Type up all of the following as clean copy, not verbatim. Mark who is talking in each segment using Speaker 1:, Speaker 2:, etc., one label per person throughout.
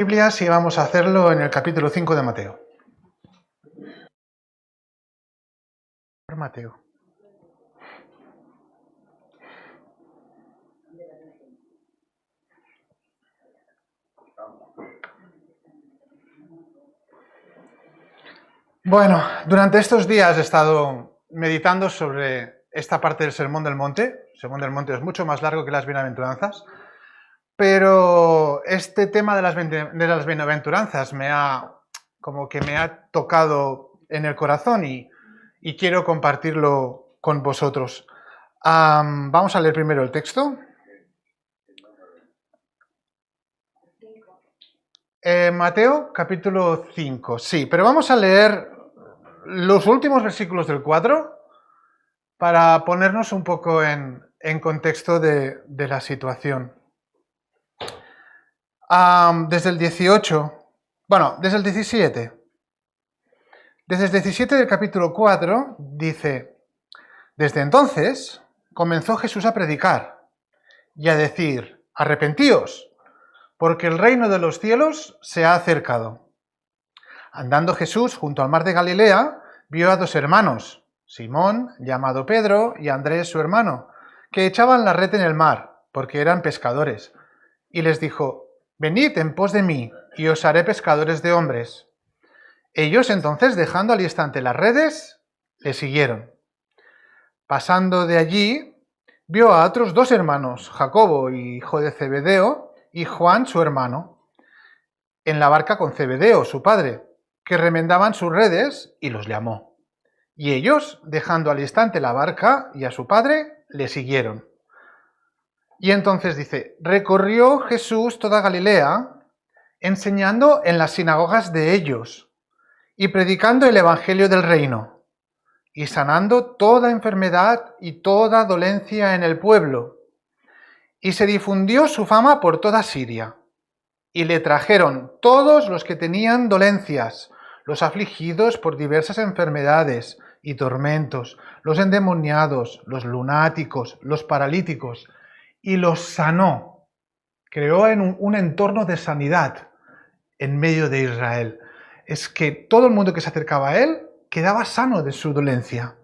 Speaker 1: Biblias y vamos a hacerlo en el capítulo 5 de Mateo. Mateo. Bueno, durante estos días he estado meditando sobre esta parte del Sermón del Monte. El Sermón del Monte es mucho más largo que las bienaventuranzas, pero este tema de las bienaventuranzas me ha tocado en el corazón y quiero compartirlo con vosotros. Vamos a leer primero el texto. Mateo, capítulo 5, sí, pero vamos a leer los últimos versículos del 4 para ponernos un poco en contexto de la situación. Desde el 18, bueno, desde el 17. Desde el 17 del capítulo 4 dice: desde entonces comenzó Jesús a predicar y a decir: arrepentíos, porque el reino de los cielos se ha acercado. Andando Jesús junto al mar de Galilea, vio a dos hermanos, Simón, llamado Pedro, y Andrés, su hermano, que echaban la red en el mar, porque eran pescadores. Y les dijo: venid en pos de mí, y os haré pescadores de hombres. Ellos entonces, dejando al instante las redes, le siguieron. Pasando de allí, vio a otros dos hermanos, Jacobo, hijo de Zebedeo, y Juan, su hermano, en la barca con Zebedeo, su padre, que remendaban sus redes, y los llamó. Y ellos, dejando al instante la barca y a su padre, le siguieron. Y entonces dice: recorrió Jesús toda Galilea, enseñando en las sinagogas de ellos, y predicando el evangelio del reino, y sanando toda enfermedad y toda dolencia en el pueblo. Y se difundió su fama por toda Siria. Y le trajeron todos los que tenían dolencias, los afligidos por diversas enfermedades y tormentos, los endemoniados, los lunáticos, los paralíticos, y los sanó. Creó un entorno de sanidad en medio de Israel. Es que todo el mundo que se acercaba a él quedaba sano de su dolencia.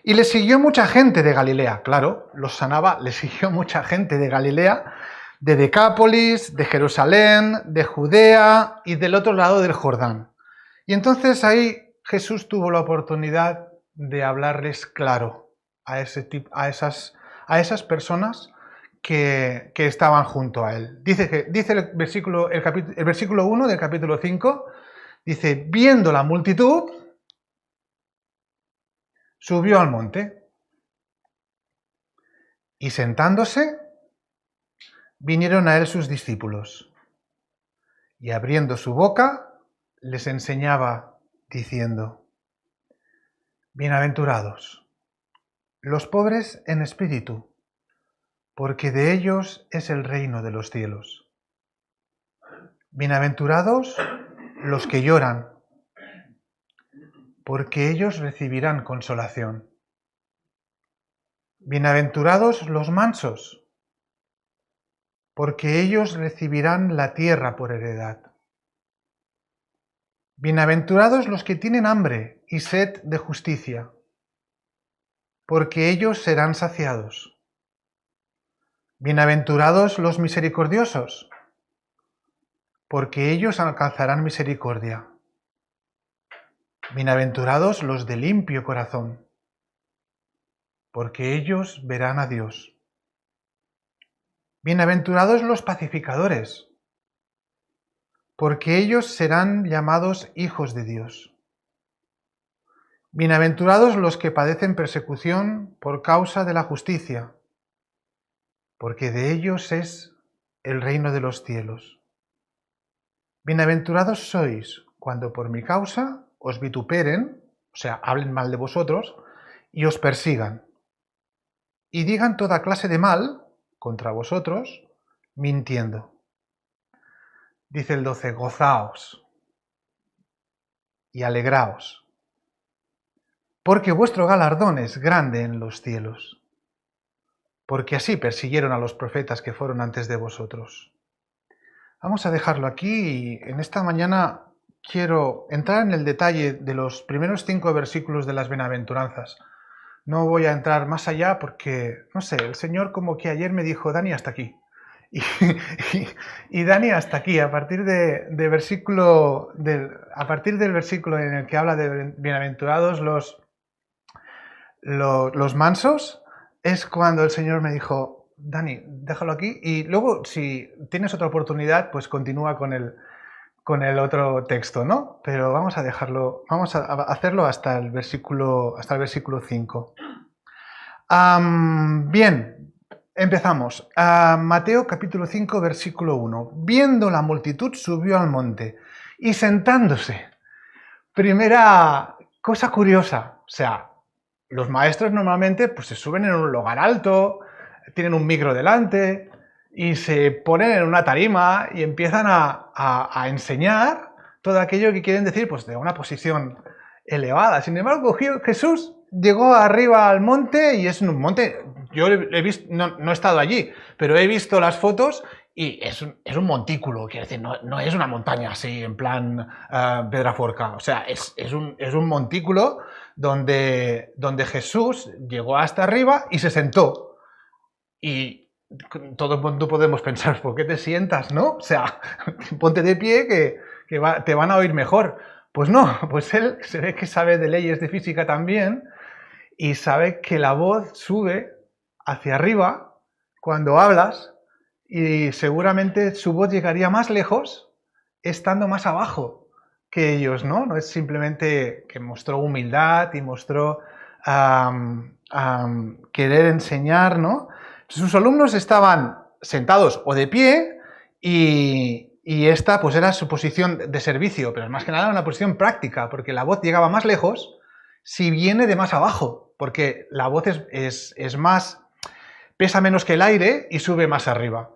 Speaker 1: Y le siguió mucha gente de Galilea, claro, los sanaba, le siguió mucha gente de Galilea, de Decápolis, de Jerusalén, de Judea y del otro lado del Jordán. Y entonces ahí Jesús tuvo la oportunidad de hablarles claro a esas personas que estaban junto a él. Dice el versículo 1 del capítulo 5, dice: viendo la multitud, subió al monte, y sentándose, vinieron a él sus discípulos, y abriendo su boca, les enseñaba, diciendo: bienaventurados los pobres en espíritu, porque de ellos es el reino de los cielos. Bienaventurados los que lloran, porque ellos recibirán consolación. Bienaventurados los mansos, porque ellos recibirán la tierra por heredad. Bienaventurados los que tienen hambre y sed de justicia, porque ellos serán saciados. Bienaventurados los misericordiosos, porque ellos alcanzarán misericordia. Bienaventurados los de limpio corazón, porque ellos verán a Dios. Bienaventurados los pacificadores, porque ellos serán llamados hijos de Dios. Bienaventurados los que padecen persecución por causa de la justicia, porque de ellos es el reino de los cielos. Bienaventurados sois cuando por mi causa os vituperen, o sea, hablen mal de vosotros, y os persigan, y digan toda clase de mal contra vosotros, mintiendo. Dice el 12, gozaos y alegraos, porque vuestro galardón es grande en los cielos, porque así persiguieron a los profetas que fueron antes de vosotros. Vamos a dejarlo aquí y en esta mañana quiero entrar en el detalle de los primeros 5 versículos de las bienaventuranzas. No voy a entrar más allá porque, no sé, el Señor como que ayer me dijo, Dani, hasta aquí. Y Dani, hasta aquí, a partir del versículo en el que habla de bienaventurados los mansos, es cuando el Señor me dijo, Dani, déjalo aquí y luego si tienes otra oportunidad, pues continúa con el otro texto, ¿no? Pero vamos a dejarlo, vamos a hacerlo hasta el versículo 5. Bien, empezamos. Mateo capítulo 5, versículo 1. Viendo la multitud, subió al monte y sentándose. Primera cosa curiosa, o sea, los maestros normalmente pues, se suben en un lugar alto, tienen un micro delante y se ponen en una tarima y empiezan a enseñar todo aquello que quieren decir pues, de una posición elevada. Sin embargo, Jesús llegó arriba al monte y es un monte, yo he visto, no he estado allí, pero he visto las fotos y es un montículo, quiero decir, no es una montaña así en plan Pedraforca, o sea, es un montículo donde Jesús llegó hasta arriba y se sentó. Y todo el mundo podemos pensar, ¿por qué te sientas, no? O sea, ponte de pie que te van a oír mejor. Pues no, pues él se ve que sabe de leyes de física también y sabe que la voz sube hacia arriba cuando hablas y seguramente su voz llegaría más lejos estando más abajo que ellos, ¿no? No es simplemente que mostró humildad y mostró querer enseñar, ¿no? Sus alumnos estaban sentados o de pie y esta pues era su posición de servicio, pero más que nada una posición práctica, porque la voz llegaba más lejos si viene de más abajo, porque la voz es más, pesa menos que el aire y sube más arriba.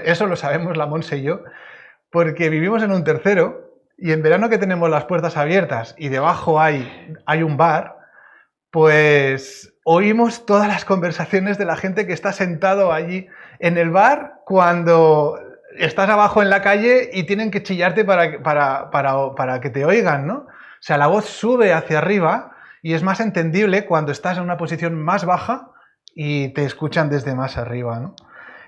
Speaker 1: Eso lo sabemos la Monse y yo, porque vivimos en un tercero y en verano que tenemos las puertas abiertas y debajo hay un bar, pues oímos todas las conversaciones de la gente que está sentado allí en el bar cuando estás abajo en la calle y tienen que chillarte para que te oigan, ¿no? O sea, la voz sube hacia arriba y es más entendible cuando estás en una posición más baja y te escuchan desde más arriba, ¿no?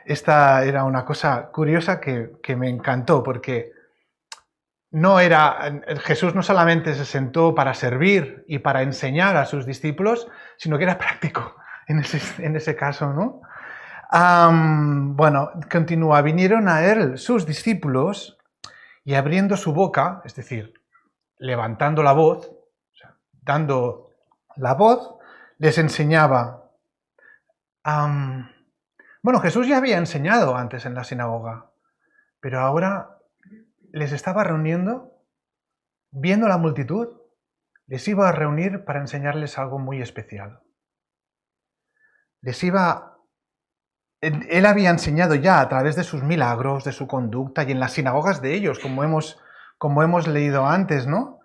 Speaker 1: Esta era una cosa curiosa que me encantó porque Jesús no solamente se sentó para servir y para enseñar a sus discípulos, sino que era práctico en ese caso, ¿no? Bueno, continúa. Vinieron a él sus discípulos y abriendo su boca, es decir, levantando la voz, o sea, dando la voz, les enseñaba. Bueno, Jesús ya había enseñado antes en la sinagoga, pero ahora les estaba reuniendo, viendo la multitud, les iba a reunir para enseñarles algo muy especial. Él había enseñado ya a través de sus milagros, de su conducta y en las sinagogas de ellos, como hemos leído antes, ¿no?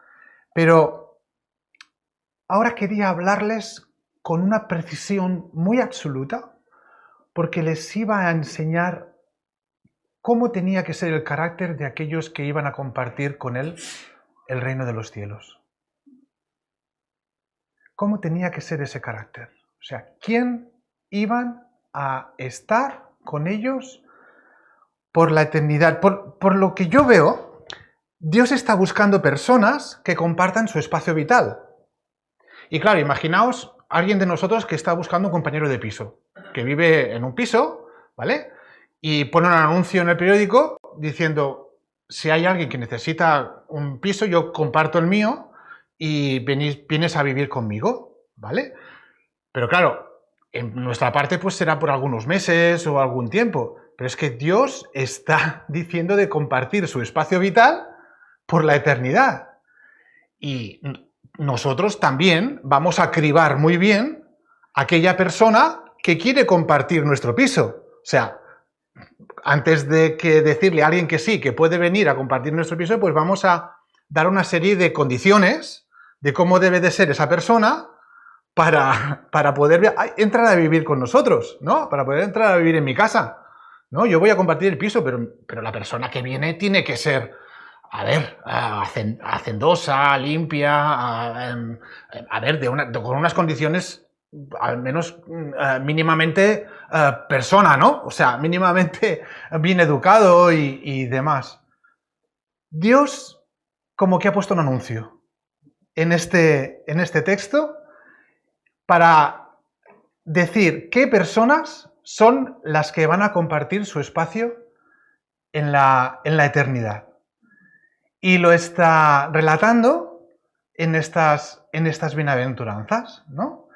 Speaker 1: Pero ahora quería hablarles con una precisión muy absoluta, porque les iba a enseñar cómo tenía que ser el carácter de aquellos que iban a compartir con él el reino de los cielos. ¿Cómo tenía que ser ese carácter? O sea, ¿quién iban a estar con ellos por la eternidad? Por lo que yo veo, Dios está buscando personas que compartan su espacio vital. Y claro, imaginaos a alguien de nosotros que está buscando un compañero de piso, que vive en un piso, ¿vale? Y pone un anuncio en el periódico diciendo, si hay alguien que necesita un piso, yo comparto el mío y vienes a vivir conmigo, ¿vale? Pero claro, en nuestra parte pues será por algunos meses o algún tiempo, pero es que Dios está diciendo de compartir su espacio vital por la eternidad. Y nosotros también vamos a cribar muy bien a aquella persona que quiere compartir nuestro piso. O sea, antes de que decirle a alguien que sí, que puede venir a compartir nuestro piso, pues vamos a dar una serie de condiciones de cómo debe de ser esa persona para poder entrar a vivir con nosotros, ¿no? Para poder entrar a vivir en mi casa. ¿no? Yo voy a compartir el piso, pero la persona que viene tiene que ser, a ver, hacendosa, limpia, a ver, con unas condiciones al menos mínimamente persona, ¿no? O sea, mínimamente bien educado y demás. Dios como que ha puesto un anuncio en este texto para decir qué personas son las que van a compartir su espacio en la eternidad. Y lo está relatando en estas bienaventuranzas, ¿no?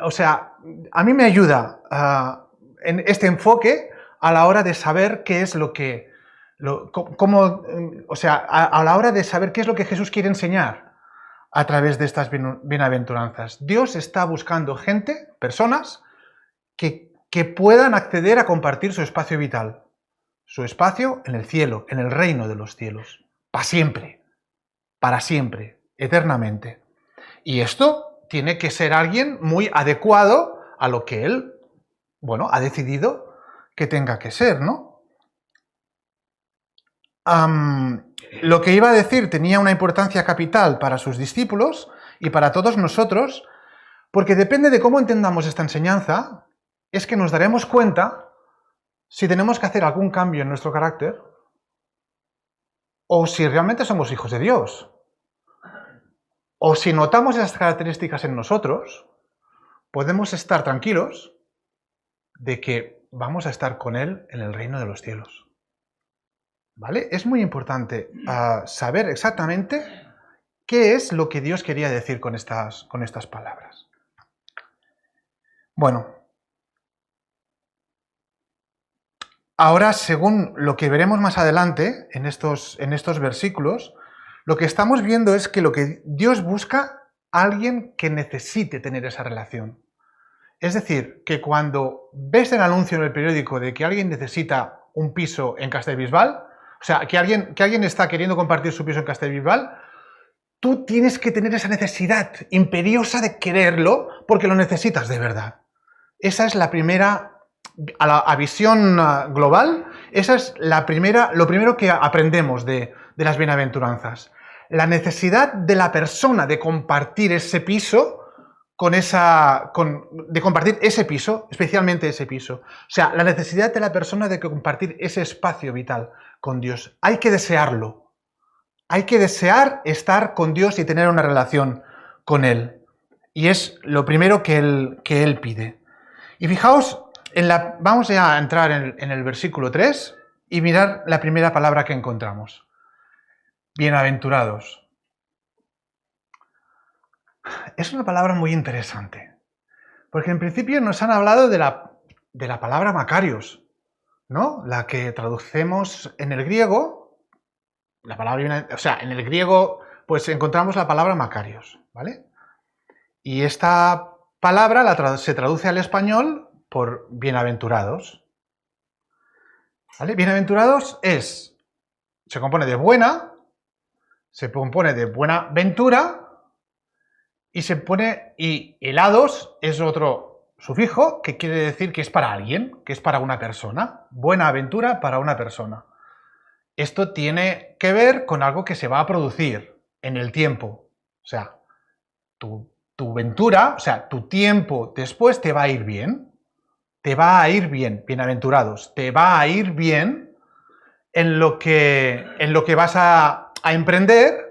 Speaker 1: O sea, a mí me ayuda en este enfoque a la hora de saber qué es lo que... o sea, a la hora de saber qué es lo que Jesús quiere enseñar a través de estas bienaventuranzas. Dios está buscando gente, personas, que puedan acceder a compartir su espacio vital. Su espacio en el cielo, en el reino de los cielos. Para siempre, eternamente. Y esto tiene que ser alguien muy adecuado a lo que él, bueno, ha decidido que tenga que ser, ¿no? Lo que iba a decir tenía una importancia capital para sus discípulos y para todos nosotros, porque depende de cómo entendamos esta enseñanza, es que nos daremos cuenta si tenemos que hacer algún cambio en nuestro carácter o si realmente somos hijos de Dios. O si notamos esas características en nosotros, podemos estar tranquilos de que vamos a estar con Él en el reino de los cielos. ¿Vale? Es muy importante saber exactamente qué es lo que Dios quería decir con estas palabras. Bueno, ahora, según lo que veremos más adelante en estos versículos, lo que estamos viendo es que lo que Dios busca alguien que necesite tener esa relación. Es decir, que cuando ves el anuncio en el periódico de que alguien necesita un piso en Castellbisbal, o sea, que alguien está queriendo compartir su piso en Castellbisbal, tú tienes que tener esa necesidad imperiosa de quererlo porque lo necesitas de verdad. Esa es la primera... A visión global, esa es lo primero que aprendemos de las bienaventuranzas. La necesidad de la persona de compartir ese piso de compartir ese piso, especialmente ese piso. O sea, la necesidad de la persona de compartir ese espacio vital con Dios. Hay que desearlo. Hay que desear estar con Dios y tener una relación con Él. Y es lo primero que Él pide. Y fijaos, vamos ya a entrar en el versículo 3 y mirar la primera palabra que encontramos. Bienaventurados. Es una palabra muy interesante, porque en principio nos han hablado de la palabra Macarios, ¿no? La que traducemos en el griego, en el griego pues encontramos la palabra Macarios, ¿vale? Y esta palabra se traduce al español por bienaventurados. ¿Vale? Bienaventurados se compone de buena, se compone de buena ventura y helados es otro sufijo que quiere decir que es para alguien, que es para una persona. Buena aventura para una persona. Esto tiene que ver con algo que se va a producir en el tiempo. O sea, tu ventura, o sea, tu tiempo después te va a ir bien. Te va a ir bien, bienaventurados. Te va a ir bien en lo que vas a emprender.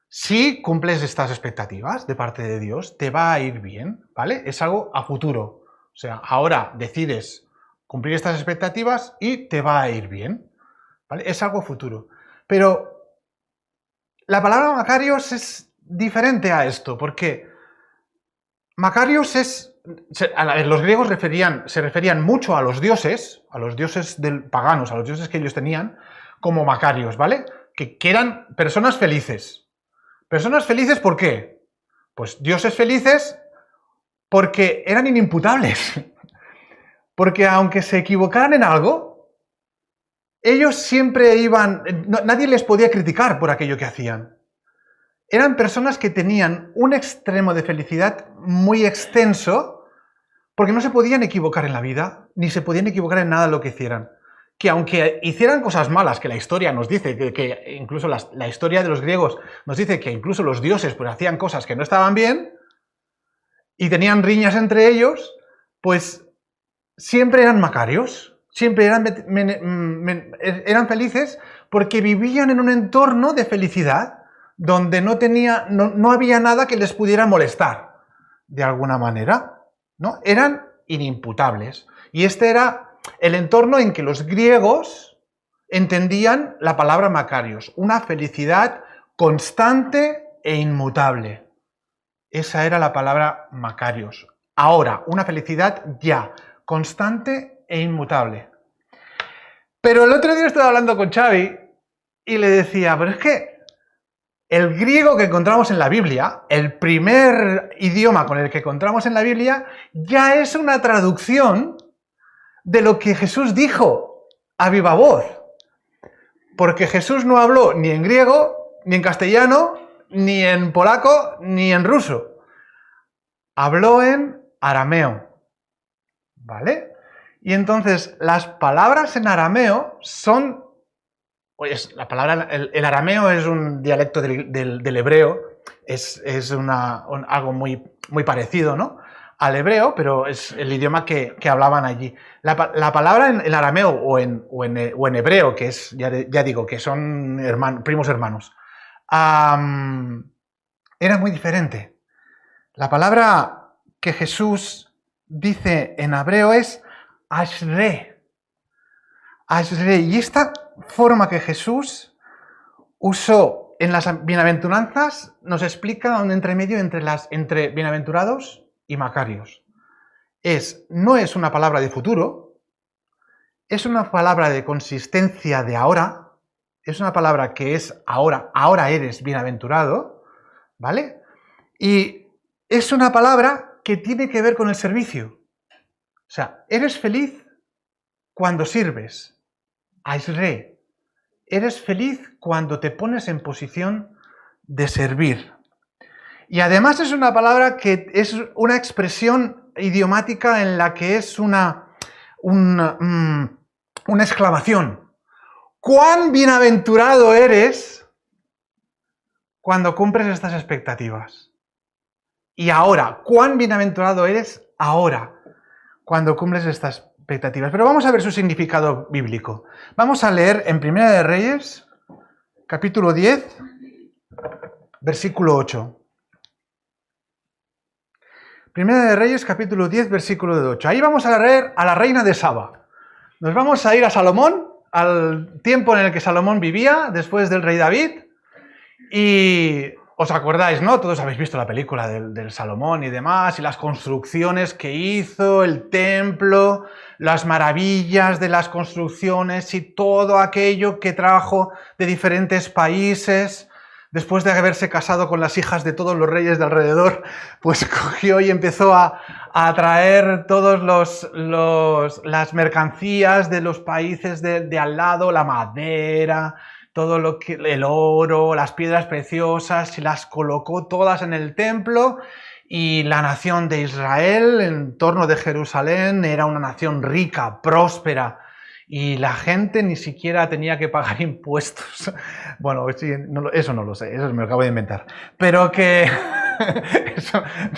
Speaker 1: Si cumples estas expectativas de parte de Dios, te va a ir bien, ¿vale? Es algo a futuro. O sea, ahora decides cumplir estas expectativas y te va a ir bien, ¿vale? Es algo futuro. Pero la palabra Macarios es diferente a esto, porque Macarios los griegos se referían mucho a los dioses paganos, a los dioses que ellos tenían, como Macarios, ¿vale? Que eran personas felices. ¿Personas felices por qué? Pues dioses felices porque eran inimputables. Porque aunque se equivocaran en algo, ellos siempre nadie les podía criticar por aquello que hacían. Eran personas que tenían un extremo de felicidad muy extenso porque no se podían equivocar en la vida, ni se podían equivocar en nada de lo que hicieran. Que aunque hicieran cosas malas, que la historia nos dice, que incluso la historia de los griegos nos dice que incluso los dioses pues hacían cosas que no estaban bien y tenían riñas entre ellos, pues siempre eran macarios, siempre eran felices porque vivían en un entorno de felicidad donde no había nada que les pudiera molestar de alguna manera, ¿no? Eran inimputables. Y este era el entorno en que los griegos entendían la palabra Macarios, una felicidad constante e inmutable. Esa era la palabra Macarios. Ahora, una felicidad ya, constante e inmutable. Pero el otro día estaba hablando con Xavi y le decía, pero es que el griego que encontramos en la Biblia, el primer idioma con el que encontramos en la Biblia, ya es una traducción de lo que Jesús dijo a viva voz. Porque Jesús no habló ni en griego, ni en castellano, ni en polaco, ni en ruso. Habló en arameo. ¿Vale? Y entonces las palabras en arameo son... Pues la palabra, el arameo es un dialecto del hebreo, es algo muy parecido, ¿no?, al hebreo, pero es el idioma que hablaban allí. La palabra en arameo o en hebreo, que es, ya digo, que son primos hermanos, era muy diferente. La palabra que Jesús dice en hebreo es Ashre. Ashre. Y esta forma que Jesús usó en las bienaventuranzas nos explica un entremedio entre bienaventurados y macarios. No es una palabra de futuro, es una palabra de consistencia de ahora, es una palabra que es ahora eres bienaventurado, ¿vale? Y es una palabra que tiene que ver con el servicio. O sea, eres feliz cuando sirves. Aisre. Eres feliz cuando te pones en posición de servir. Y además es una palabra que es una expresión idiomática en la que es una exclamación. ¡Cuán bienaventurado eres cuando cumples estas expectativas! Y ahora, ¿cuán bienaventurado eres ahora cuando cumples estas expectativas? Pero vamos a ver su significado bíblico. Vamos a leer en Primera de Reyes, capítulo 10, versículo 8. Primera de Reyes, capítulo 10, versículo 8. Ahí vamos a leer a la reina de Saba. Nos vamos a ir a Salomón, al tiempo en el que Salomón vivía, después del rey David. Y os acordáis, ¿no? Todos habéis visto la película del Salomón y demás, y las construcciones que hizo, el templo, las maravillas de las construcciones y todo aquello que trajo de diferentes países. Después de haberse casado con las hijas de todos los reyes de alrededor, pues cogió y empezó a traer todas las mercancías de los países de al lado, la madera, todo el oro, las piedras preciosas, y las colocó todas en el templo. Y la nación de Israel, en torno de Jerusalén, era una nación rica, próspera, y la gente ni siquiera tenía que pagar impuestos. Bueno, eso no lo sé, eso me lo acabo de inventar. Pero que... eso me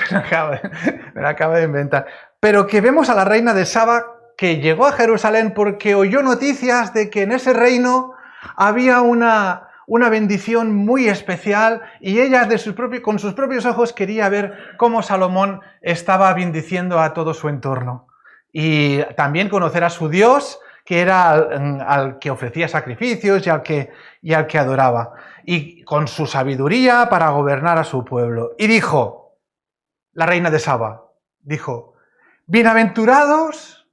Speaker 1: lo acabo de inventar. Pero que vemos a la reina de Saba que llegó a Jerusalén porque oyó noticias de que en ese reino había una bendición muy especial, y ella con sus propios ojos quería ver cómo Salomón estaba bendiciendo a todo su entorno. Y también conocer a su Dios, que era al que ofrecía sacrificios y al que adoraba. Y con su sabiduría para gobernar a su pueblo. Y dijo, la reina de Saba, dijo, bienaventurados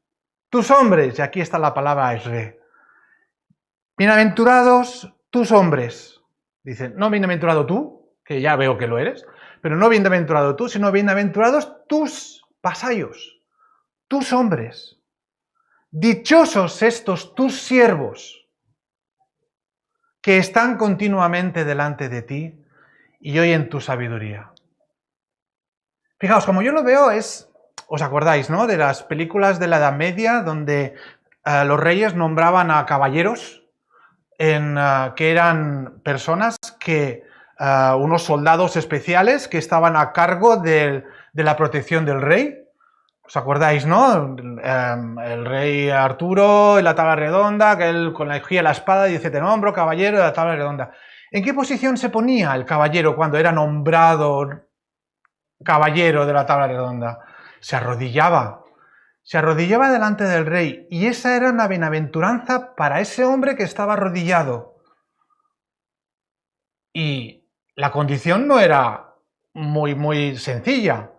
Speaker 1: tus hombres, y aquí está la palabra Esre. Bienaventurados tus hombres. Dicen, no bienaventurado tú, que ya veo que lo eres, pero no bienaventurado tú, sino bienaventurados tus vasallos, tus hombres. Dichosos estos tus siervos, que están continuamente delante de ti y oyen tu sabiduría. Fijaos, como yo lo veo, es os acordáis, ¿no? De las películas de la Edad Media donde los reyes nombraban a caballeros que eran personas unos soldados especiales que estaban a cargo de la protección del rey. ¿Os acordáis, no? El rey Arturo en la tabla redonda, que él cogía la espada y dice, te nombro caballero de la tabla redonda. ¿En qué posición se ponía el caballero cuando era nombrado caballero de la tabla redonda? Se arrodillaba delante del rey, y esa era una bienaventuranza para ese hombre que estaba arrodillado. Y la condición no era muy sencilla.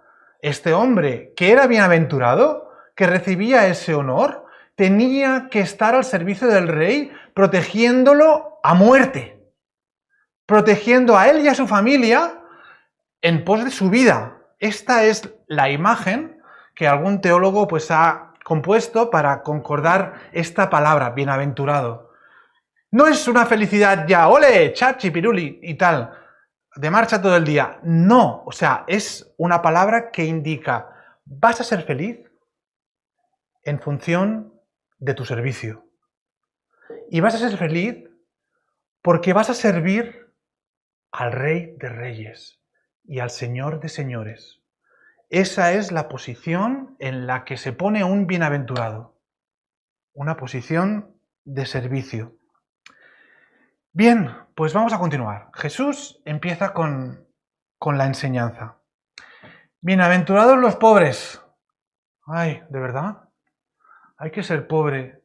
Speaker 1: Este hombre, que era bienaventurado, que recibía ese honor, tenía que estar al servicio del rey, protegiéndolo a muerte, protegiendo a él y a su familia en pos de su vida. Esta es la imagen que algún teólogo pues ha compuesto para concordar esta palabra, bienaventurado. No es una felicidad ya, ole, chachi, piruli y tal, de marcha todo el día. No, o sea, es una palabra que indica, vas a ser feliz en función de tu servicio. Y vas a ser feliz porque vas a servir al Rey de Reyes y al Señor de Señores. Esa es la posición en la que se pone un bienaventurado. Una posición de servicio. Bien, pues vamos a continuar. Jesús empieza con la enseñanza. Bienaventurados los pobres. Ay, ¿de verdad? ¿Hay que ser pobre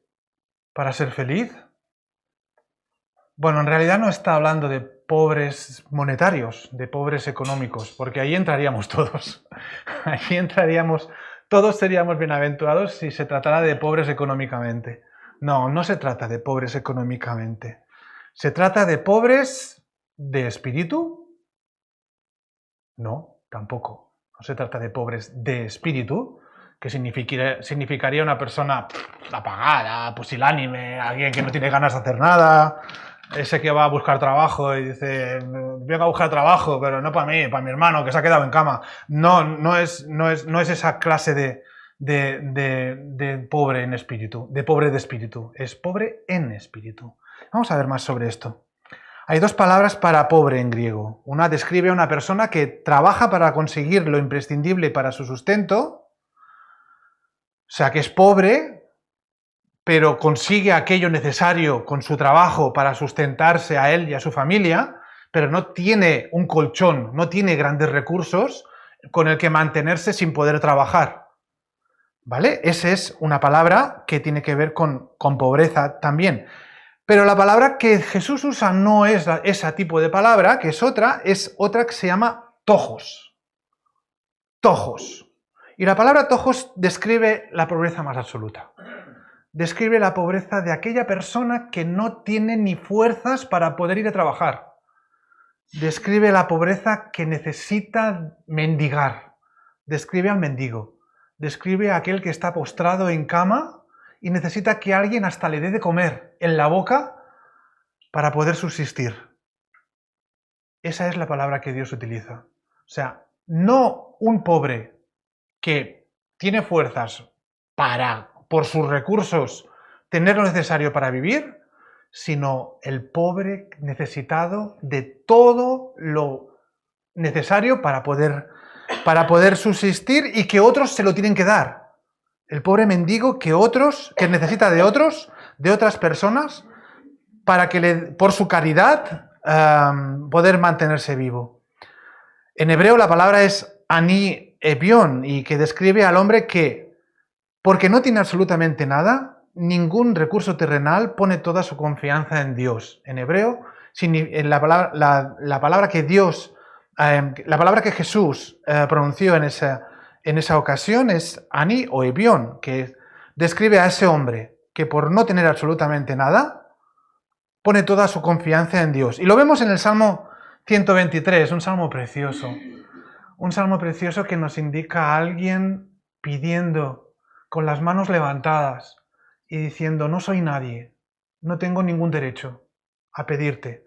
Speaker 1: para ser feliz? Bueno, en realidad no está hablando de pobres monetarios, de pobres económicos, porque ahí entraríamos todos. Ahí entraríamos, todos seríamos bienaventurados si se tratara de pobres económicamente. No, no se trata de pobres económicamente. ¿Se trata de pobres de espíritu? No, tampoco. No se trata de pobres de espíritu, que significaría una persona apagada, pusilánime, alguien que no tiene ganas de hacer nada, ese que va a buscar trabajo y dice, vengo a buscar trabajo, pero no para mí, para mi hermano que se ha quedado en cama. No es esa clase de pobre en espíritu, de pobre de espíritu, es pobre en espíritu. Vamos a ver más sobre esto. Hay dos palabras para pobre en griego. Una describe a una persona que trabaja para conseguir lo imprescindible para su sustento, o sea que es pobre, pero consigue aquello necesario con su trabajo para sustentarse a él y a su familia, pero no tiene un colchón, no tiene grandes recursos con el que mantenerse sin poder trabajar. ¿Vale? Esa es una palabra que tiene que ver con pobreza también. Pero la palabra que Jesús usa no es ese tipo de palabra, que es otra que se llama tojos. Tojos. Y la palabra tojos describe la pobreza más absoluta. Describe la pobreza de aquella persona que no tiene ni fuerzas para poder ir a trabajar. Describe la pobreza que necesita mendigar. Describe al mendigo. Describe a aquel que está postrado en cama y necesita que alguien hasta le dé de comer en la boca para poder subsistir. Esa es la palabra que Dios utiliza. O sea, no un pobre que tiene fuerzas para, por sus recursos, tener lo necesario para vivir, sino el pobre necesitado de todo lo necesario para poder subsistir y que otros se lo tienen que dar. El pobre mendigo que necesita de otras personas, para que por su caridad poder mantenerse vivo. En hebreo la palabra es ani ebion, y que describe al hombre que, porque no tiene absolutamente nada, ningún recurso terrenal, pone toda su confianza en Dios. En hebreo, la palabra que Jesús pronunció en esa ocasión es ani o ebion, que describe a ese hombre que por no tener absolutamente nada, pone toda su confianza en Dios. Y lo vemos en el Salmo 123, un salmo precioso. Un salmo precioso que nos indica a alguien pidiendo con las manos levantadas y diciendo, no soy nadie, no tengo ningún derecho a pedirte,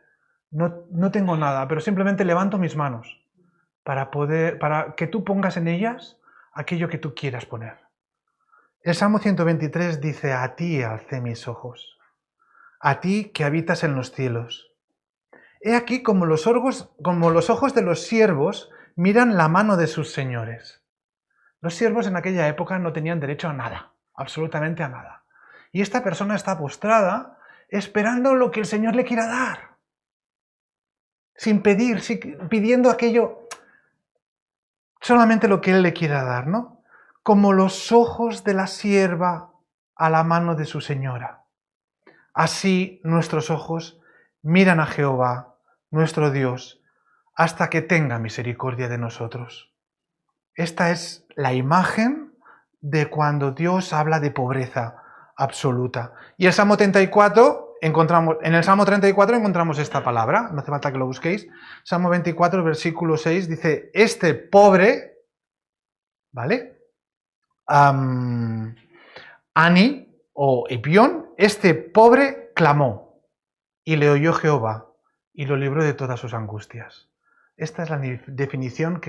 Speaker 1: no tengo nada, pero simplemente levanto mis manos para que tú pongas en ellas aquello que tú quieras poner. El Salmo 123 dice, a ti alcé mis ojos, a ti que habitas en los cielos. He aquí como los ojos de los siervos miran la mano de sus señores. Los siervos en aquella época no tenían derecho a nada, absolutamente a nada. Y esta persona está postrada esperando lo que el Señor le quiera dar. Sin pedir, pidiendo aquello, solamente lo que Él le quiera dar, ¿no? Como los ojos de la sierva a la mano de su señora. Así nuestros ojos miran a Jehová, nuestro Dios, hasta que tenga misericordia de nosotros. Esta es la imagen de cuando Dios habla de pobreza absoluta. Y el Salmo 34, en el Salmo 34 encontramos esta palabra, no hace falta que lo busquéis. Salmo 24, versículo 6, dice, este pobre, ¿vale? Ani o Epión, este pobre clamó, y le oyó Jehová, y lo libró de todas sus angustias. Esta es la definición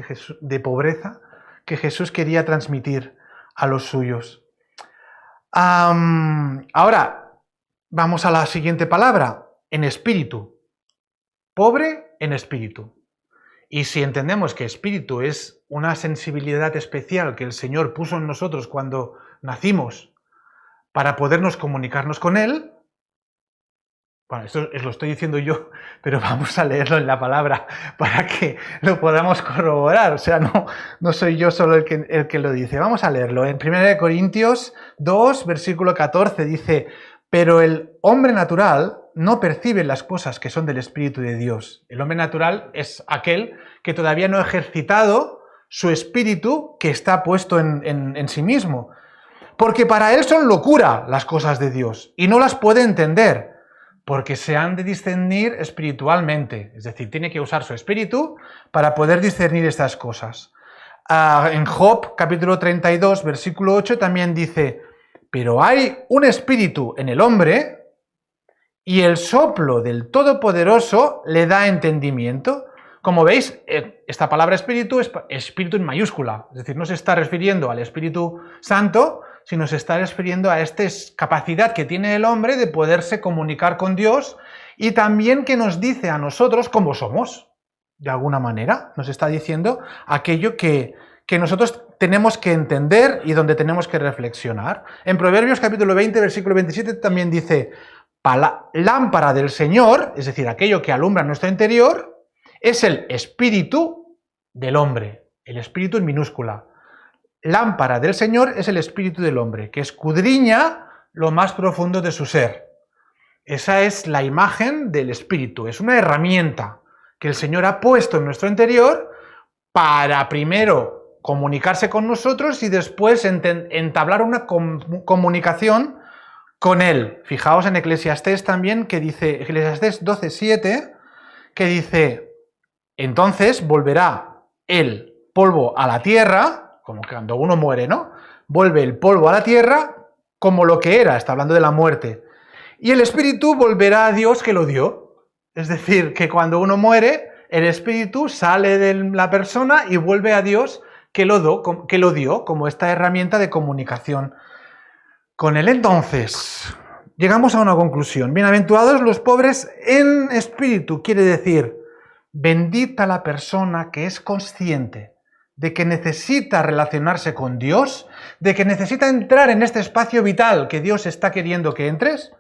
Speaker 1: de pobreza que Jesús quería transmitir a los suyos. Ahora, vamos a la siguiente palabra, en espíritu. Pobre en espíritu. Y si entendemos que espíritu es una sensibilidad especial que el Señor puso en nosotros cuando nacimos para podernos comunicarnos con Él, bueno, esto lo estoy diciendo yo, pero vamos a leerlo en la palabra para que lo podamos corroborar. O sea, no soy yo solo el que lo dice. Vamos a leerlo. En 1 Corintios 2, versículo 14 dice, pero el hombre natural no percibe las cosas que son del Espíritu de Dios. El hombre natural es aquel que todavía no ha ejercitado su espíritu que está puesto en sí mismo. Porque para él son locura las cosas de Dios y no las puede entender. Porque se han de discernir espiritualmente, es decir, tiene que usar su espíritu para poder discernir estas cosas. En Job, capítulo 32, versículo 8, también dice, pero hay un espíritu en el hombre y el soplo del Todopoderoso le da entendimiento. Como veis, esta palabra espíritu es espíritu en mayúscula, es decir, no se está refiriendo al Espíritu Santo, sino se está refiriendo a esta capacidad que tiene el hombre de poderse comunicar con Dios y también que nos dice a nosotros cómo somos, de alguna manera. Nos está diciendo aquello que nosotros tenemos que entender y donde tenemos que reflexionar. En Proverbios capítulo 20, versículo 27 también dice, lámpara del Señor, es decir, aquello que alumbra nuestro interior, es el espíritu del hombre, el espíritu en minúscula. Lámpara del Señor es el espíritu del hombre, que escudriña lo más profundo de su ser. Esa es la imagen del espíritu, es una herramienta que el Señor ha puesto en nuestro interior para primero comunicarse con nosotros y después entablar una comunicación con Él. Fijaos en Eclesiastés también, que dice, Eclesiastés 12:7, que dice, entonces volverá el polvo a la tierra, como cuando uno muere, ¿no? Vuelve el polvo a la tierra como lo que era, está hablando de la muerte. Y el espíritu volverá a Dios que lo dio. Es decir, que cuando uno muere, el espíritu sale de la persona y vuelve a Dios que lo dio como esta herramienta de comunicación con Él. Entonces, llegamos a una conclusión. Bienaventurados los pobres en espíritu, quiere decir, bendita la persona que es consciente de que necesita relacionarse con Dios, de que necesita entrar en este espacio vital que Dios está queriendo que entres,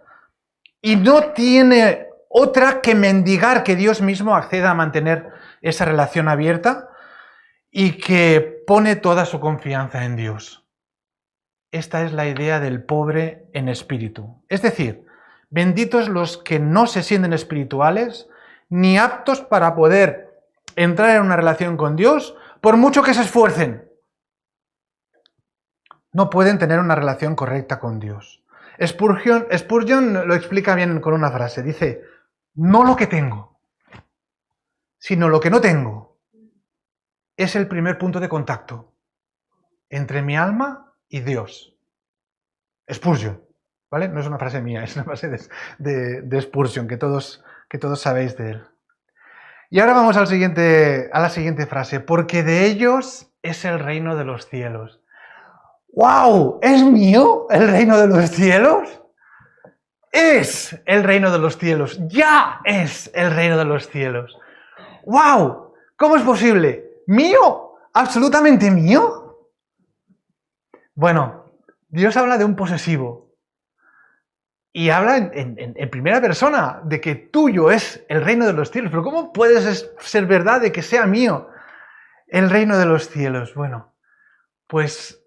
Speaker 1: y no tiene otra que mendigar que Dios mismo acceda a mantener esa relación abierta y que pone toda su confianza en Dios. Esta es la idea del pobre en espíritu. Es decir, benditos los que no se sienten espirituales ni aptos para poder entrar en una relación con Dios, por mucho que se esfuercen. No pueden tener una relación correcta con Dios. Spurgeon lo explica bien con una frase. Dice, no lo que tengo, sino lo que no tengo. Es el primer punto de contacto entre mi alma y Dios. Spurgeon, ¿vale? No es una frase mía, es una frase de Spurgeon, que todos sabéis de él. Y ahora vamos a la siguiente frase. Porque de ellos es el reino de los cielos. ¡Wow! ¿Es mío el reino de los cielos? Es el reino de los cielos. Ya es el reino de los cielos. ¡Wow! ¿Cómo es posible? ¿Mío? ¿Absolutamente mío? Bueno, Dios habla de un posesivo. Y habla en primera persona de que tuyo es el reino de los cielos. Pero ¿cómo puede ser verdad de que sea mío el reino de los cielos? Bueno, pues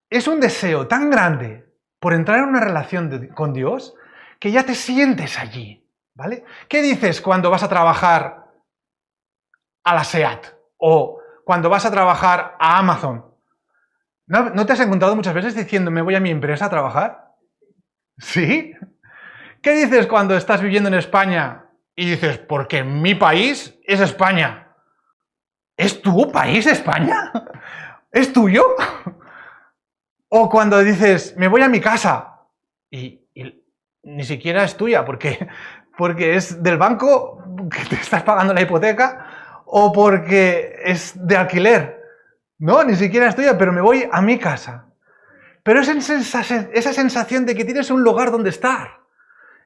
Speaker 1: es un deseo tan grande por entrar en una relación con Dios que ya te sientes allí, ¿vale? ¿Qué dices cuando vas a trabajar a la SEAT o cuando vas a trabajar a Amazon? ¿No te has encontrado muchas veces diciendo me voy a mi empresa a trabajar? ¿Sí? ¿Qué dices cuando estás viviendo en España y dices, porque mi país es España? ¿Es tu país España? ¿Es tuyo? O cuando dices, me voy a mi casa y ni siquiera es tuya porque es del banco que te estás pagando la hipoteca o porque es de alquiler. No, ni siquiera es tuya, pero me voy a mi casa. Pero esa sensación de que tienes un lugar donde estar,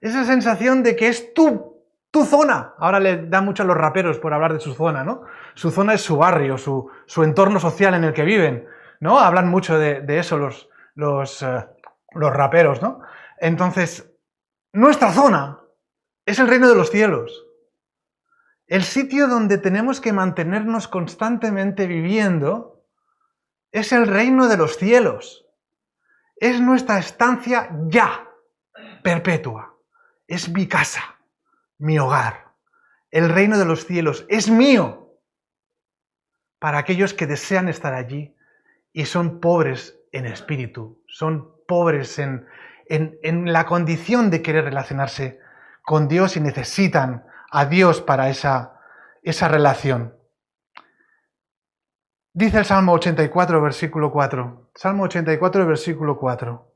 Speaker 1: esa sensación de que es tu zona. Ahora le da mucho a los raperos por hablar de su zona, ¿no? Su zona es su barrio, su entorno social en el que viven, ¿no? Hablan mucho de eso los raperos, ¿no? Entonces, nuestra zona es el reino de los cielos. El sitio donde tenemos que mantenernos constantemente viviendo es el reino de los cielos. Es nuestra estancia ya, perpetua. Es mi casa, mi hogar. El reino de los cielos es mío para aquellos que desean estar allí y son pobres en espíritu, son pobres en la condición de querer relacionarse con Dios y necesitan a Dios para esa relación. Dice el Salmo 84, versículo 4. Salmo 84, versículo 4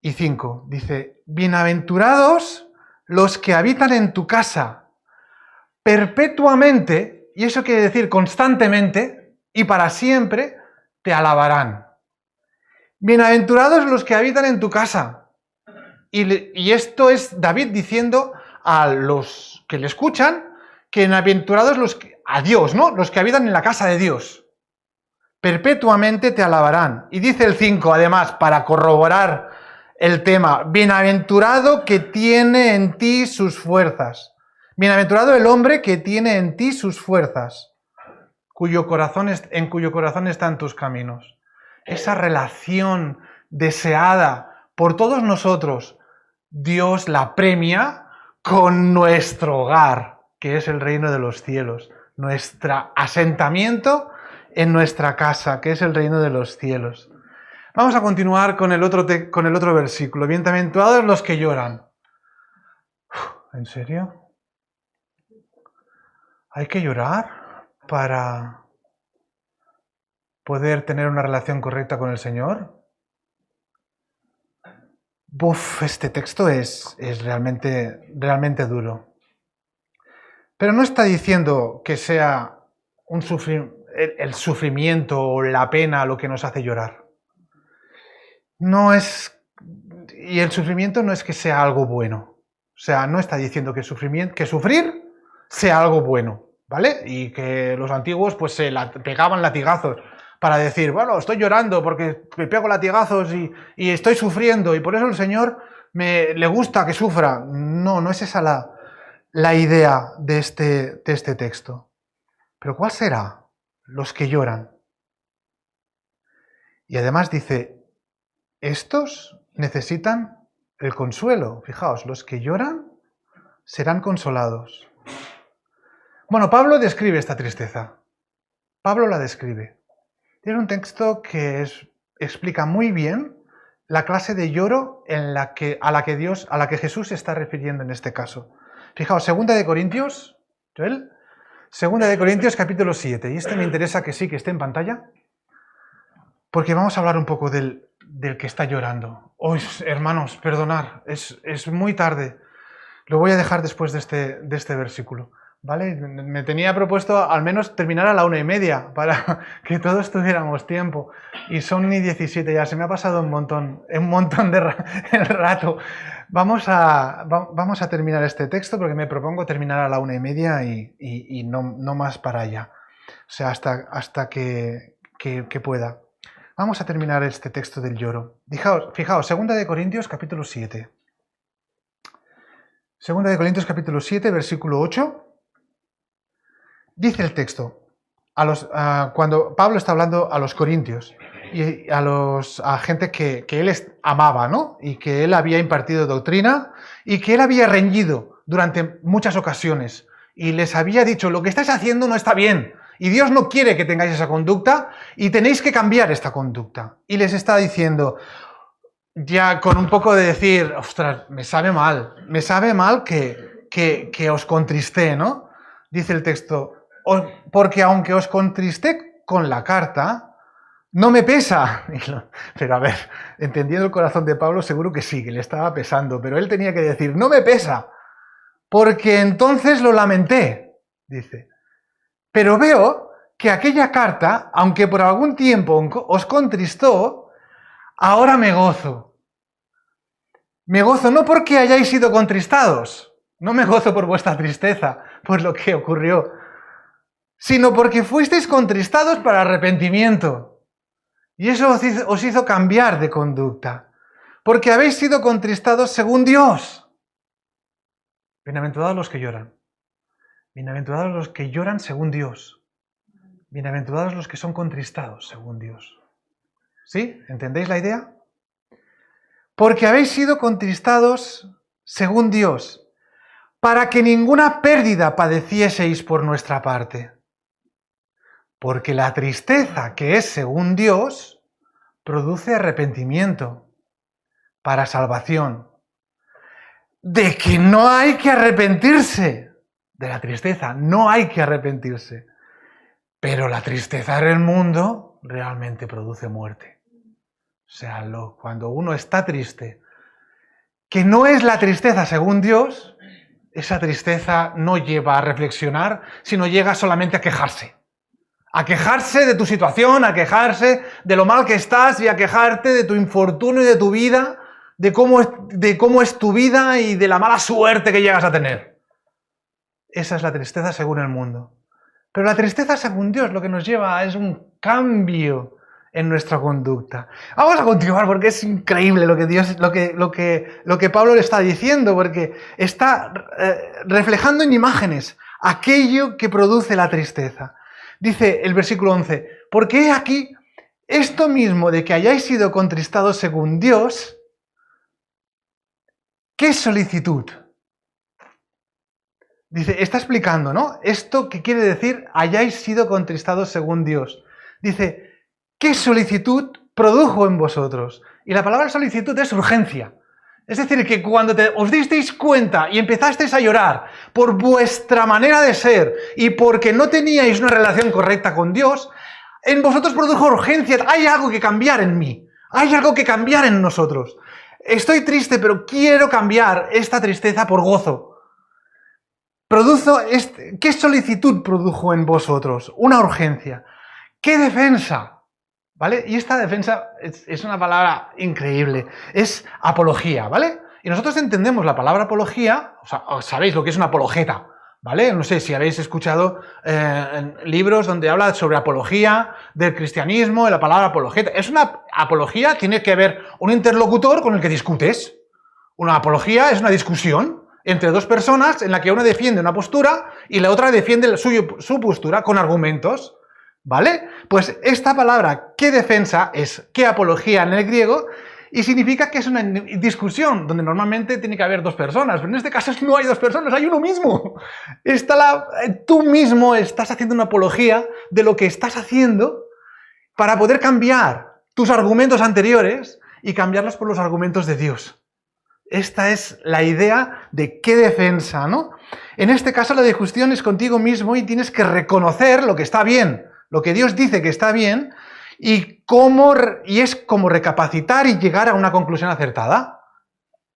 Speaker 1: y 5. Dice, bienaventurados los que habitan en tu casa perpetuamente, y eso quiere decir constantemente y para siempre, te alabarán. Bienaventurados los que habitan en tu casa. Y esto es David diciendo a los que le escuchan que bienaventurados a Dios, ¿no? Los que habitan en la casa de Dios. Perpetuamente te alabarán. Y dice el 5, además, para corroborar el tema, bienaventurado que tiene en ti sus fuerzas. Bienaventurado el hombre que tiene en ti sus fuerzas, en cuyo corazón están tus caminos. Esa relación deseada por todos nosotros, Dios la premia con nuestro hogar, que es el reino de los cielos, nuestro asentamiento en nuestra casa, que es el reino de los cielos. Vamos a continuar con el otro versículo. Bienaventurados los que lloran. ¿En serio? ¿Hay que llorar para poder tener una relación correcta con el Señor? Este texto es realmente duro. Pero no está diciendo que sea el sufrimiento o la pena lo que nos hace llorar. Y el sufrimiento no es que sea algo bueno. O sea, no está diciendo que sufrir sea algo bueno, ¿vale? Y que los antiguos pues se pegaban latigazos para decir, bueno, estoy llorando porque me pego latigazos y estoy sufriendo y por eso el Señor le gusta que sufra. No es esa la idea de este texto. Pero ¿cuál será? Los que lloran. Y además dice, estos necesitan el consuelo. Fijaos, los que lloran serán consolados. Bueno, Pablo describe esta tristeza. Pablo la describe. Tiene un texto que explica muy bien la clase de lloro a la que Jesús se está refiriendo en este caso. Fijaos, 2 de Corintios, Joel, 2 de Corintios capítulo 7. Y este me interesa que sí, que esté en pantalla, porque vamos a hablar un poco del que está llorando. Hermanos, perdonad, es muy tarde. Lo voy a dejar después de este versículo. ¿vale? Me tenía propuesto al menos terminar a la 1:30 para que todos tuviéramos tiempo. Y son ni 17 ya, se me ha pasado un montón de rato. Vamos a terminar este texto porque me propongo terminar a la 1:30 y no más para allá. O sea, hasta que pueda. Vamos a terminar este texto del lloro. Fijaos, 2 Corintios capítulo 7. 2 Corintios capítulo 7, versículo 8. Dice el texto, cuando Pablo está hablando a los corintios y a gente que él amaba, ¿no? Y que él había impartido doctrina y que él había reñido durante muchas ocasiones y les había dicho, lo que estáis haciendo no está bien y Dios no quiere que tengáis esa conducta y tenéis que cambiar esta conducta. Y les está diciendo, ya con un poco de decir, ostras, me sabe mal que os contristé, ¿no? Dice el texto, porque aunque os contristé con la carta, no me pesa. Pero a ver, entendiendo el corazón de Pablo, seguro que sí, que le estaba pesando, pero él tenía que decir, no me pesa, porque entonces lo lamenté, dice. Pero veo que aquella carta, aunque por algún tiempo os contristó, ahora me gozo. Me gozo no porque hayáis sido contristados, no me gozo por vuestra tristeza, por lo que ocurrió, sino porque fuisteis contristados para arrepentimiento. Y eso os hizo cambiar de conducta, porque habéis sido contristados según Dios. Bienaventurados los que lloran. Bienaventurados los que lloran según Dios. Bienaventurados los que son contristados según Dios. ¿Sí? ¿Entendéis la idea? Porque habéis sido contristados según Dios, para que ninguna pérdida padecieseis por nuestra parte. Porque la tristeza que es según Dios produce arrepentimiento para salvación. De que no hay que arrepentirse de la tristeza, no hay que arrepentirse. Pero la tristeza en el mundo realmente produce muerte. O sea, cuando uno está triste, que no es la tristeza según Dios, esa tristeza no lleva a reflexionar, sino llega solamente a quejarse. A quejarse de tu situación, a quejarse de lo mal que estás y a quejarte de tu infortunio y de tu vida, de cómo es tu vida y de la mala suerte que llegas a tener. Esa es la tristeza según el mundo. Pero la tristeza según Dios lo que nos lleva es un cambio en nuestra conducta. Vamos a continuar porque es increíble lo que Pablo le está diciendo, porque está reflejando en imágenes aquello que produce la tristeza. Dice el versículo 11, porque he aquí esto mismo de que hayáis sido contristados según Dios, ¿qué solicitud? Dice, está explicando, ¿no? Esto que quiere decir hayáis sido contristados según Dios. Dice, ¿qué solicitud produjo en vosotros? Y la palabra solicitud es urgencia. Es decir, que cuando os disteis cuenta y empezasteis a llorar por vuestra manera de ser y porque no teníais una relación correcta con Dios, en vosotros produjo urgencia. Hay algo que cambiar en mí. Hay algo que cambiar en nosotros. Estoy triste, pero quiero cambiar esta tristeza por gozo. ¿Qué solicitud produjo en vosotros? Una urgencia. ¿Qué defensa? ¿Vale? Y esta defensa es una palabra increíble. Es apología, ¿vale? Y nosotros entendemos la palabra apología, o sea, sabéis lo que es una apologeta, ¿vale? No sé si habéis escuchado libros donde habla sobre apología del cristianismo, de la palabra apologeta. Es una apología, tiene que haber un interlocutor con el que discutes. Una apología es una discusión entre dos personas en la que una defiende una postura y la otra defiende su postura con argumentos. ¿Vale? Pues esta palabra, ¿qué defensa? Es ¿qué apología en el griego? Y significa que es una discusión donde normalmente tiene que haber dos personas, pero en este caso no hay dos personas, hay uno mismo. Tú mismo estás haciendo una apología de lo que estás haciendo para poder cambiar tus argumentos anteriores y cambiarlos por los argumentos de Dios. Esta es la idea de qué defensa, ¿no? En este caso la discusión es contigo mismo y tienes que reconocer lo que está bien, lo que Dios dice que está bien, y es como recapacitar y llegar a una conclusión acertada.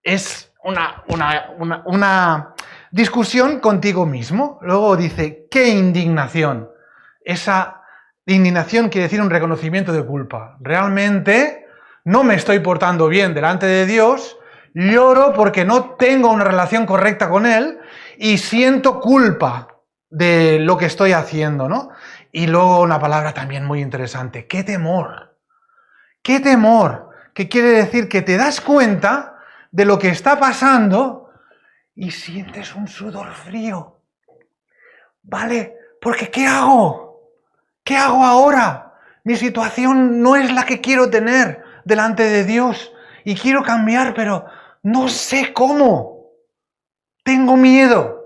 Speaker 1: Es Discusión contigo mismo. Luego dice, ¿qué indignación? Esa indignación quiere decir un reconocimiento de culpa. Realmente no me estoy portando bien delante de Dios, lloro porque no tengo una relación correcta con Él y siento culpa de lo que estoy haciendo, ¿no? Y luego una palabra también muy interesante, ¡qué temor! ¡Qué temor! Que quiere decir que te das cuenta de lo que está pasando y sientes un sudor frío. ¿Vale? Porque ¿qué hago? ¿Qué hago ahora? Mi situación no es la que quiero tener delante de Dios y quiero cambiar, pero no sé cómo. Tengo miedo.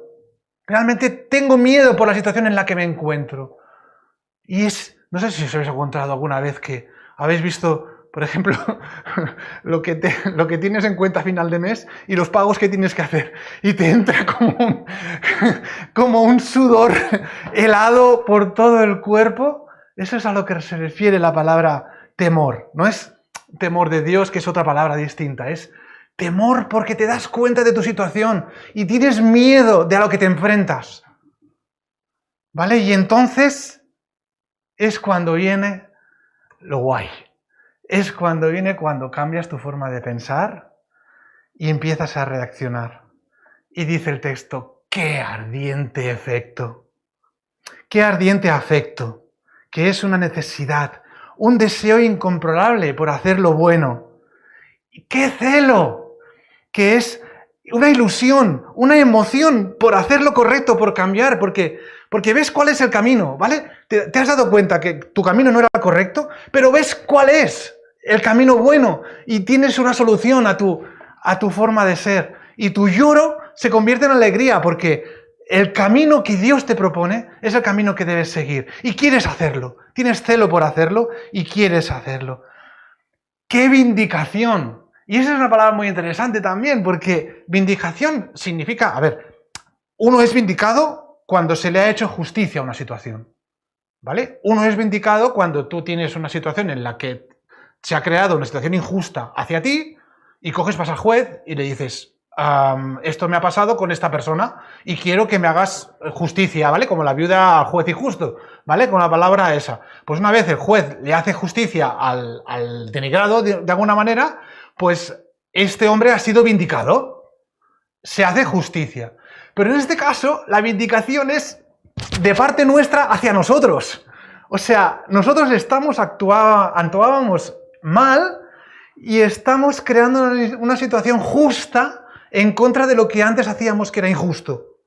Speaker 1: Realmente tengo miedo por la situación en la que me encuentro. Y no sé si os habéis encontrado alguna vez que habéis visto, por ejemplo, lo que tienes en cuenta a final de mes y los pagos que tienes que hacer. Y te entra como un sudor helado por todo el cuerpo. Eso es a lo que se refiere la palabra temor. No es temor de Dios, que es otra palabra distinta. Es temor porque te das cuenta de tu situación y tienes miedo de a lo que te enfrentas. ¿Vale? Y entonces es cuando viene lo guay. Es cuando cambias tu forma de pensar y empiezas a reaccionar. Y dice el texto, ¡qué ardiente efecto! ¡Qué ardiente afecto! Que es una necesidad, un deseo incomparable por hacer lo bueno. ¡Qué celo! Que es una ilusión, una emoción por hacer lo correcto, por cambiar, porque ves cuál es el camino, ¿vale? Te has dado cuenta que tu camino no era correcto, pero ves cuál es el camino bueno y tienes una solución a tu forma de ser. Y tu lloro se convierte en alegría porque el camino que Dios te propone es el camino que debes seguir. Y quieres hacerlo, tienes celo por hacerlo y quieres hacerlo. ¡Qué vindicación! Y esa es una palabra muy interesante también, porque vindicación significa, uno es vindicado cuando se le ha hecho justicia a una situación, ¿vale? Uno es vindicado cuando tú tienes una situación en la que se ha creado una situación injusta hacia ti y vas al juez y le dices, esto me ha pasado con esta persona y quiero que me hagas justicia, ¿vale? Como la viuda al juez injusto, ¿vale? Con la palabra esa. Pues una vez el juez le hace justicia al denigrado de alguna manera, pues este hombre ha sido vindicado. Se hace justicia. Pero en este caso, la vindicación es de parte nuestra hacia nosotros. O sea, nosotros actuábamos mal y estamos creando una situación justa en contra de lo que antes hacíamos que era injusto.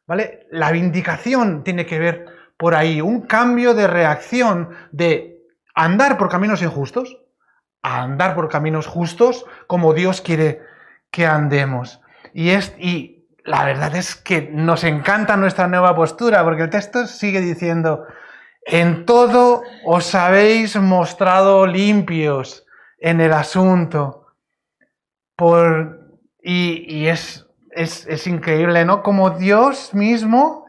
Speaker 1: ¿Vale? La vindicación tiene que ver por ahí, un cambio de reacción de andar por caminos injustos a andar por caminos justos como Dios quiere que andemos. Y la verdad es que nos encanta nuestra nueva postura, porque el texto sigue diciendo, en todo os habéis mostrado limpios en el asunto. Y es increíble, ¿no? Como Dios mismo,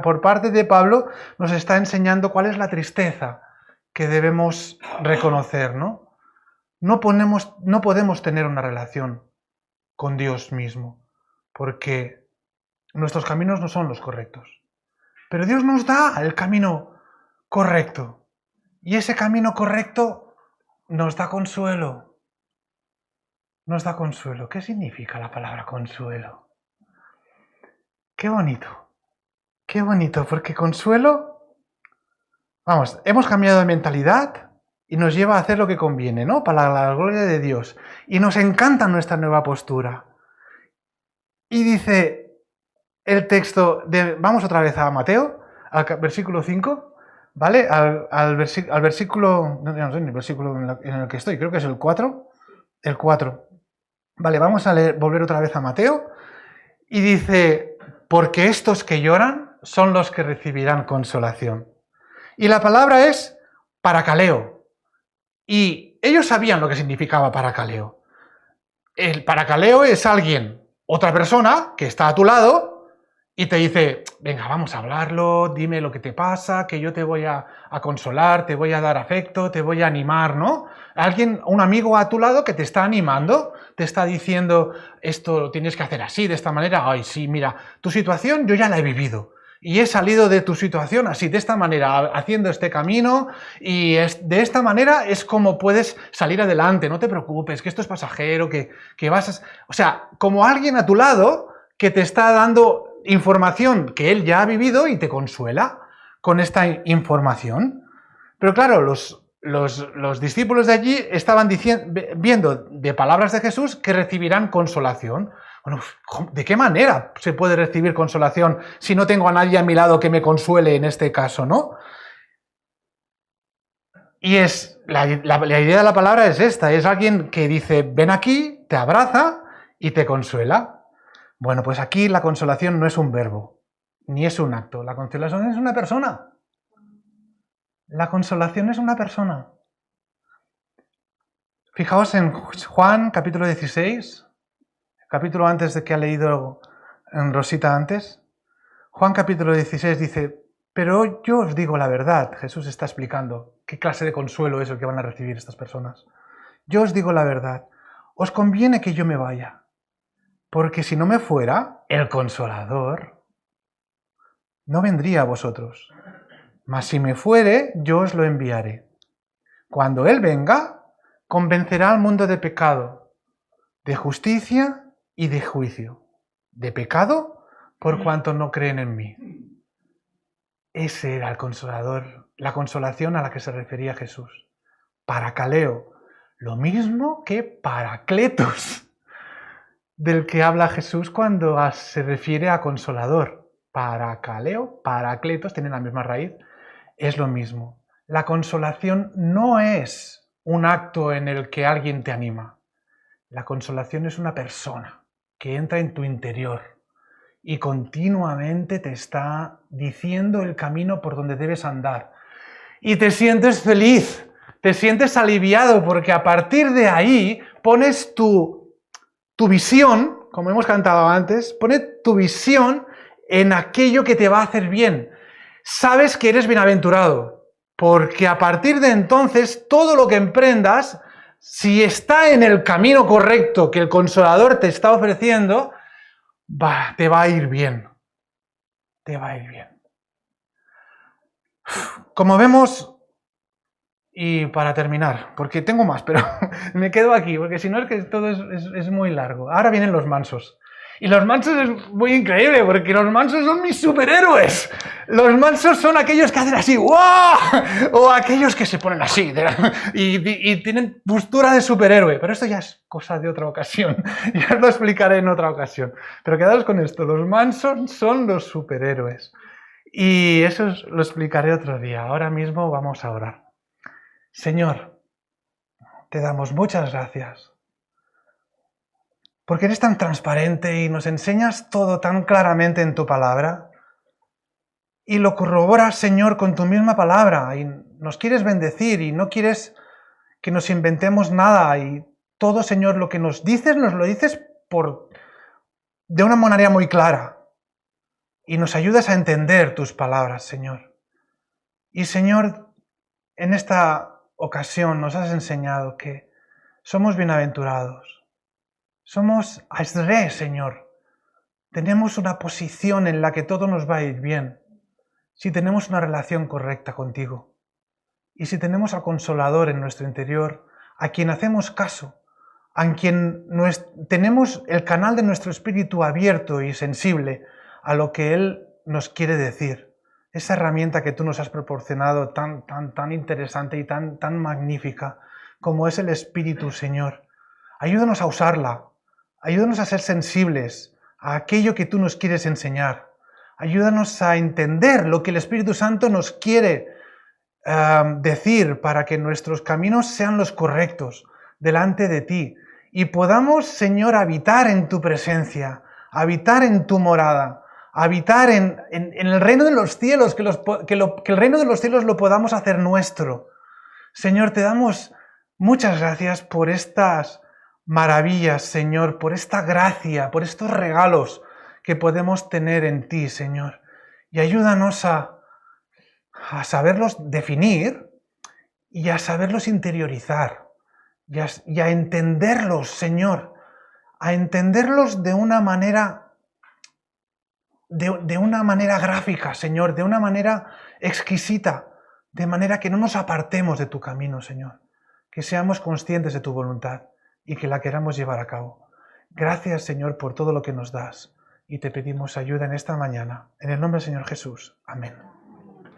Speaker 1: por parte de Pablo, nos está enseñando cuál es la tristeza que debemos reconocer, ¿no? No podemos tener una relación con Dios mismo, porque nuestros caminos no son los correctos. Pero Dios nos da el camino correcto. Y ese camino correcto nos da consuelo. Nos da consuelo. ¿Qué significa la palabra consuelo? Qué bonito. Qué bonito, porque consuelo... Vamos, hemos cambiado de mentalidad y nos lleva a hacer lo que conviene, ¿no? Para la gloria de Dios. Y nos encanta nuestra nueva postura. Y dice el texto, vamos otra vez a Mateo, al versículo 5, ¿vale? Al versículo, no sé ni el versículo en el que estoy, creo que es el 4. El 4. Vale, vamos a volver otra vez a Mateo. Y dice, porque estos que lloran son los que recibirán consolación. Y la palabra es paracaleo. Y ellos sabían lo que significaba paracaleo. El paracaleo es otra persona que está a tu lado y te dice, venga, vamos a hablarlo, dime lo que te pasa, que yo te voy a consolar, te voy a dar afecto, te voy a animar, ¿no? Alguien, un amigo a tu lado que te está animando, te está diciendo, esto lo tienes que hacer así, de esta manera. Ay, sí, mira, tu situación yo ya la he vivido. Y he salido de tu situación así, de esta manera, haciendo este camino, y de esta manera es como puedes salir adelante, no te preocupes, que esto es pasajero, que vas a... O sea, como alguien a tu lado que te está dando información que él ya ha vivido y te consuela con esta información. Pero claro, los discípulos de allí estaban viendo de palabras de Jesús que recibirán consolación. Bueno, ¿de qué manera se puede recibir consolación si no tengo a nadie a mi lado que me consuele en este caso, ¿no? Y la idea de la palabra es esta, es alguien que dice, ven aquí, te abraza y te consuela. Bueno, pues aquí la consolación no es un verbo, ni es un acto, la consolación es una persona. La consolación es una persona. Fijaos en Juan, capítulo 16, capítulo antes de que ha leído en Rosita antes. Juan capítulo 16 dice, pero yo os digo la verdad. Jesús está explicando qué clase de consuelo es el que van a recibir estas personas. Yo os digo la verdad, os conviene que yo me vaya, porque si no me fuera, el Consolador no vendría a vosotros. Mas si me fuere, yo os lo enviaré. Cuando Él venga, convencerá al mundo de pecado, de justicia y de juicio. De pecado, por cuanto no creen en mí. Ese era el Consolador, la consolación a la que se refería Jesús. Paracaleo, lo mismo que Paracletos, del que habla Jesús cuando se refiere a Consolador. Paracaleo, Paracletos, tienen la misma raíz, es lo mismo. La consolación no es un acto en el que alguien te anima. La consolación es una persona que entra en tu interior y continuamente te está diciendo el camino por donde debes andar. Y te sientes feliz, te sientes aliviado, porque a partir de ahí pones tu visión, como hemos cantado antes, pones tu visión en aquello que te va a hacer bien. Sabes que eres bienaventurado, porque a partir de entonces todo lo que emprendas, si está en el camino correcto que el Consolador te está ofreciendo, te va a ir bien. Te va a ir bien. Como vemos, y para terminar, porque tengo más, pero me quedo aquí, porque si no es que todo es muy largo. Ahora vienen los mansos. Y los mansos es muy increíble, porque los mansos son mis superhéroes. Los mansos son aquellos que hacen así, ¡wow! O aquellos que se ponen así, y tienen postura de superhéroe. Pero esto ya es cosa de otra ocasión. Ya os lo explicaré en otra ocasión. Pero quedaos con esto, los mansos son los superhéroes. Y eso lo explicaré otro día. Ahora mismo vamos a orar. Señor, te damos muchas gracias. Porque eres tan transparente y nos enseñas todo tan claramente en tu palabra. Y lo corroboras, Señor, con tu misma palabra. Y nos quieres bendecir y no quieres que nos inventemos nada. Y todo, Señor, lo que nos lo dices de una manera muy clara. Y nos ayudas a entender tus palabras, Señor. Y, Señor, en esta ocasión nos has enseñado que somos bienaventurados. Somos Asre, Señor. Tenemos una posición en la que todo nos va a ir bien si tenemos una relación correcta contigo. Y si tenemos al Consolador en nuestro interior, a quien hacemos caso, a quien tenemos el canal de nuestro espíritu abierto y sensible a lo que Él nos quiere decir. Esa herramienta que tú nos has proporcionado tan interesante y tan magnífica como es el Espíritu, Señor. Ayúdanos a usarla. Ayúdanos a ser sensibles a aquello que tú nos quieres enseñar. Ayúdanos a entender lo que el Espíritu Santo nos quiere decir para que nuestros caminos sean los correctos delante de ti y podamos, Señor, habitar en tu presencia, habitar en tu morada, habitar en el reino de los cielos, que el reino de los cielos lo podamos hacer nuestro. Señor, te damos muchas gracias por estas maravillas, Señor, por esta gracia, por estos regalos que podemos tener en ti, Señor. Y ayúdanos a saberlos definir y a saberlos interiorizar y a entenderlos, Señor, a entenderlos de una manera gráfica, Señor, de una manera exquisita, de manera que no nos apartemos de tu camino, Señor, que seamos conscientes de tu voluntad y que la queramos llevar a cabo. Gracias, Señor, por todo lo que nos das y te pedimos ayuda en esta mañana. En el nombre del Señor Jesús. Amén.